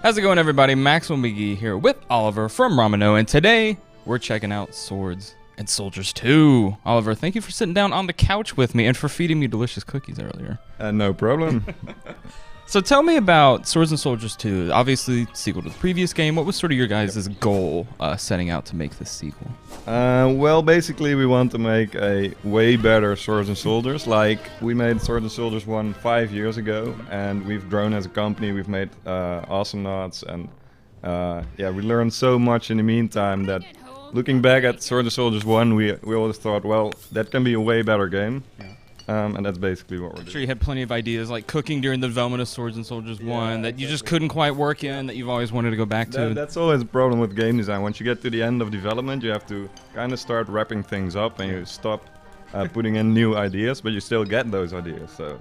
How's it going, everybody? Maxwell McGee here with Oliver from Ramino, and today we're checking out Swords and Soldiers 2. Oliver, thank you for sitting down on the couch with me and for feeding me delicious cookies earlier. No problem. So tell me about Swords and Soldiers 2. Obviously, sequel to the previous game. What was sort of your guys' goal setting out to make this sequel? Well, basically we want to make a way better Swords and Soldiers. Like, we made Swords and Soldiers 1 5 years ago, and we've grown as a company. We've made awesome mods, and yeah, we learned so much in the meantime that looking back at Swords and Soldiers 1, we always thought, well, that can be a way better game. Yeah. And that's basically what we're doing. I'm sure you had plenty of ideas, like cooking during the development of Swords and Soldiers 1, that you just couldn't quite work in, that you've always wanted to go back to. That's always a problem with game design. Once you get to the end of development, you have to kind of start wrapping things up, and you stop putting in new ideas, but you still get those ideas. So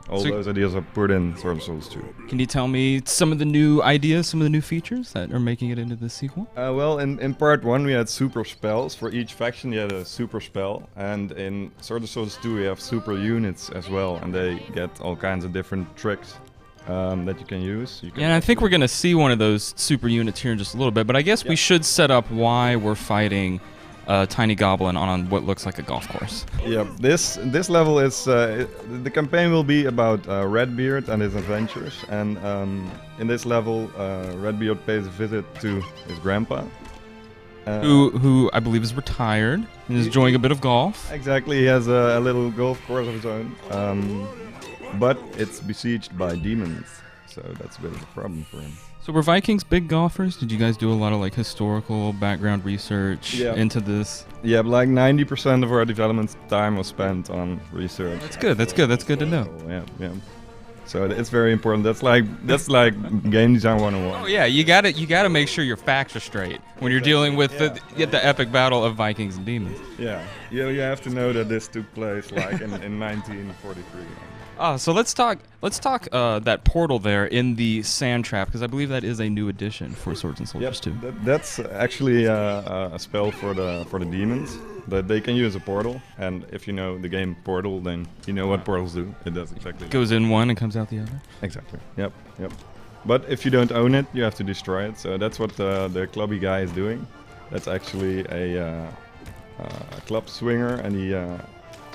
those ideas are put in Swords and Soldiers 2. Can you tell me some of the new ideas, some of the new features that are making it into the sequel? Well, in part 1 we had super spells. For each faction you had a super spell, and in Swords and Soldiers 2 we have super units as well, and they get all kinds of different tricks that you can use. Yeah, and I think we're going to see one of those super units here in just a little bit, but I guess we should set up why we're fighting a tiny goblin on what looks like a golf course. Yeah, this level is the campaign will be about Redbeard and his adventures, and in this level Redbeard pays a visit to his grandpa, who I believe is retired and is enjoying a bit of golf. Exactly, he has a little golf course of his own, but it's besieged by demons, so that's a bit of a problem for him. So were Vikings big golfers? Did you guys do a lot of like historical background research into this? Yeah, like 90% of our development time was spent on research. That's good. That's good. That's good to know. So, yeah. So it's very important. That's like game design 101. Oh yeah, you gotta make sure your facts are straight when you're dealing with the epic battle of Vikings and demons. Yeah, you have to know that this took place like in 1943. So let's talk that portal there in the sand trap, because I believe that is a new addition for Swords and Soldiers 2. That's actually a spell for the demons that they can use a portal, and if you know the game Portal, then you know what portals do. It does exactly. Goes in one and comes out the other. Exactly. Yep. But if you don't own it, you have to destroy it. So that's what the clubby guy is doing. That's actually a club swinger, and he.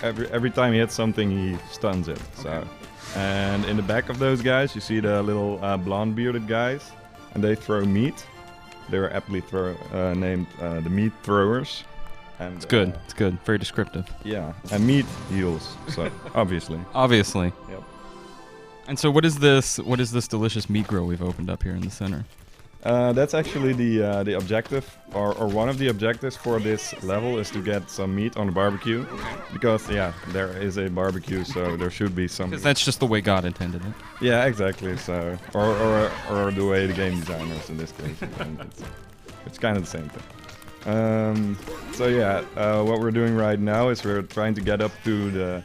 Every time he hits something, he stuns it. So, and in the back of those guys, you see the little blonde bearded guys, and they throw meat. They were aptly named the meat throwers. And it's good. It's good. Very descriptive. Yeah, and meat heals. So obviously. Obviously. Yep. And so, what is this? What is this delicious meat grill we've opened up here in the center? That's actually the objective, or one of the objectives for this level is to get some meat on the barbecue, because there is a barbecue, so there should be some. Because that's just the way God intended it. Yeah, exactly. So, or the way the game designers in this case. It's kind of the same thing. What we're doing right now is we're trying to get up to the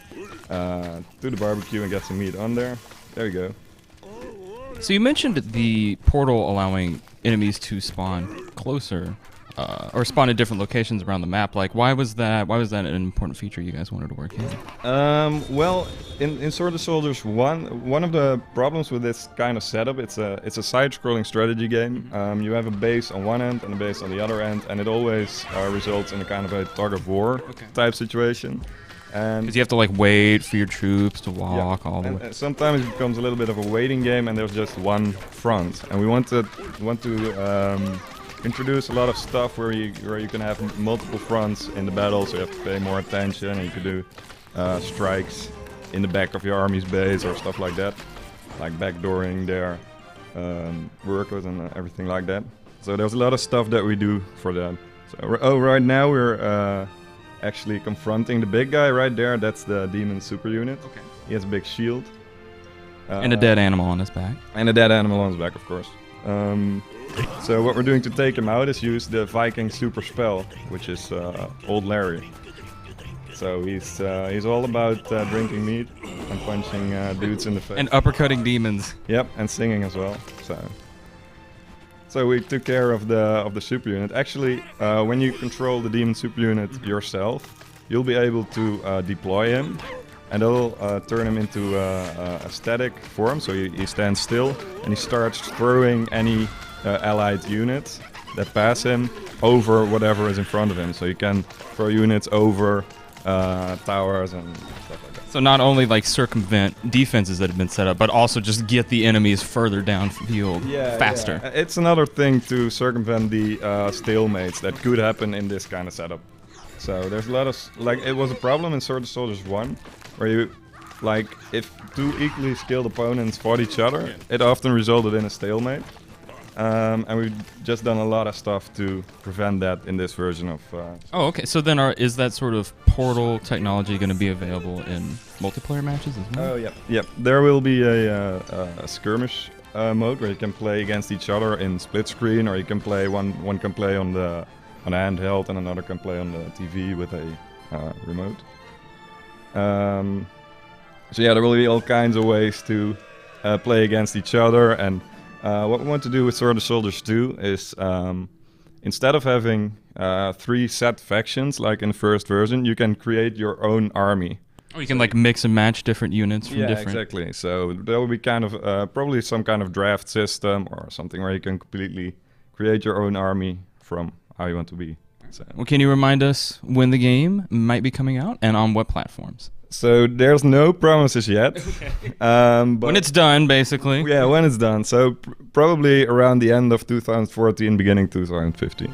barbecue and get some meat on there. There we go. So you mentioned the portal allowing enemies to spawn closer, or spawn in different locations around the map. Like, why was that an important feature you guys wanted to work in? Well, in Swords and Soldiers 1, one of the problems with this kind of setup, it's a side-scrolling strategy game. You have a base on one end and a base on the other end, and it always results in a kind of a tug-of-war type situation. Because you have to like wait for your troops to walk all the way. Sometimes it becomes a little bit of a waiting game, and there's just one front. And we want to introduce a lot of stuff where you can have multiple fronts in the battle, so you have to pay more attention, and you can do strikes in the back of your army's base or stuff like that, like backdooring their workers and everything like that. So there's a lot of stuff that we do for that. So right now we're actually confronting the big guy right there. That's the demon super unit. Okay. He has a big shield. And a dead animal on his back. And a dead animal on his back, of course. So what we're doing to take him out is use the Viking super spell, which is Old Larry. So he's all about drinking meat and punching dudes in the face. And uppercutting demons. Yep, and singing as well. So we took care of the super unit. Actually, when you control the demon super unit yourself, you'll be able to deploy him and they'll turn him into a static form, so he stands still, and he starts throwing any allied units that pass him over whatever is in front of him. So you can throw units over towers and stuff like that. So not only like circumvent defenses that have been set up, but also just get the enemies further downfield faster. Yeah. It's another thing to circumvent the stalemates that could happen in this kind of setup. So there's a lot of like it was a problem in Sword of Soldiers 1, where you like if two equally skilled opponents fought each other, it often resulted in a stalemate. And we've just done a lot of stuff to prevent that in this version of... Oh, okay. So then is that sort of portal technology going to be available in multiplayer matches as well? Oh, yeah. Yep. There will be a skirmish mode where you can play against each other in split screen, or you can play one can play on a handheld and another can play on the TV with a remote. So yeah, there will be all kinds of ways to play against each other. And what we want to do with Sword of Soldiers 2 is instead of having 3 set factions like in the first version, you can create your own army. Oh, you can like mix and match different units from different... Yeah, exactly. So there will be kind of probably some kind of draft system or something where you can completely create your own army from how you want to be. So. Well, can you remind us when the game might be coming out and on what platforms? So there's no promises yet. But when it's done, basically. Yeah, when it's done. So probably around the end of 2014, beginning 2015.